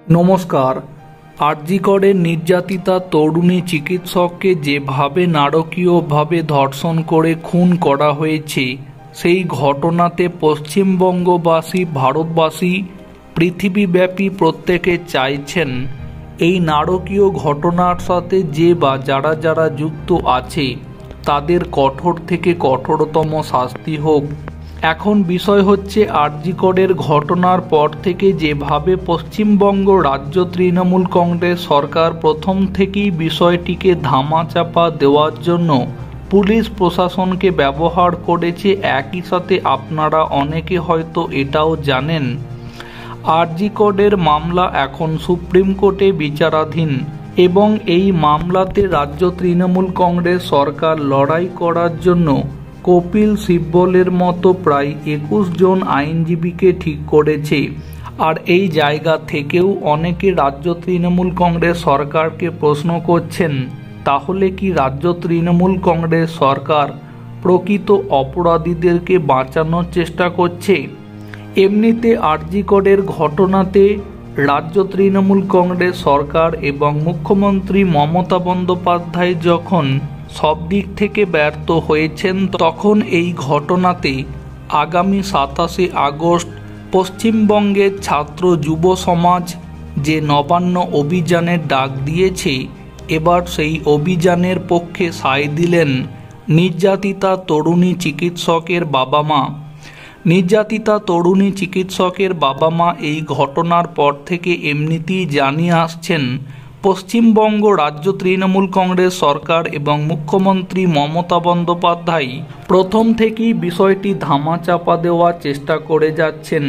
নমস্কার। আরজিকরের নির্যাতিতা তরুণী চিকিৎসককে যেভাবে নারকীয়ভাবে ধর্ষণ করে খুন করা হয়েছে, সেই ঘটনাতে পশ্চিমবঙ্গবাসী, ভারতবাসী, পৃথিবীব্যাপী প্রত্যেকে চাইছেন এই নারকীয় ঘটনার সাথে যে বা যারা যারা যুক্ত আছে তাদের কঠোর থেকে কঠোরতম শাস্তি হোক। এখন বিষয় হচ্ছে, আরজিকরের ঘটনার পর থেকে যেভাবে পশ্চিমবঙ্গ রাজ্য তৃণমূল কংগ্রেস সরকার প্রথম থেকেই বিষয়টিকে ধামাচাপা দেওয়ার জন্য পুলিশ প্রশাসনকে ব্যবহার করেছে, একই সাথে আপনারা অনেকে হয়তো এটাও জানেন আরজিকরের মামলা এখন সুপ্রিম কোর্টে বিচারাধীন এবং এই মামলাতে রাজ্য তৃণমূল কংগ্রেস সরকার লড়াই করার জন্য কপিল সিব্বলের মতো প্রায় 21 জন আইনজীবীকে ঠিক করেছে। আর এই জায়গা থেকেও অনেকে রাজ্য তৃণমূল কংগ্রেস সরকারকে প্রশ্ন করছেন, তাহলে কি রাজ্য তৃণমূল কংগ্রেস সরকার প্রকৃত অপরাধীদেরকে বাঁচানোর চেষ্টা করছে? এমনিতে আরজিকরের ঘটনাতে রাজ্য তৃণমূল কংগ্রেস সরকার এবং মুখ্যমন্ত্রী মমতা বন্দ্যোপাধ্যায় যখন সব দিক থেকে ব্যর্থ হয়েছেন, তখন এই ঘটনাতে আগামী 27শে আগস্ট পশ্চিমবঙ্গের ছাত্র যুব সমাজ যে নবান্ন অভিযানের ডাক দিয়েছে, এবার সেই অভিযানের পক্ষে সায় দিলেন নির্যাতিতা তরুণী চিকিৎসকের বাবা মা। নির্যাতিতা তরুণী চিকিৎসকের বাবা মা এই ঘটনার পর থেকে এমনিতেই জানিয়ে আসছেন পশ্চিমবঙ্গ রাজ্য তৃণমূল কংগ্রেস সরকার এবং মুখ্যমন্ত্রী মমতা বন্দ্যোপাধ্যায় প্রথম থেকেই বিষয়টি ধামাচাপা দেওয়ার চেষ্টা করে যাচ্ছেন।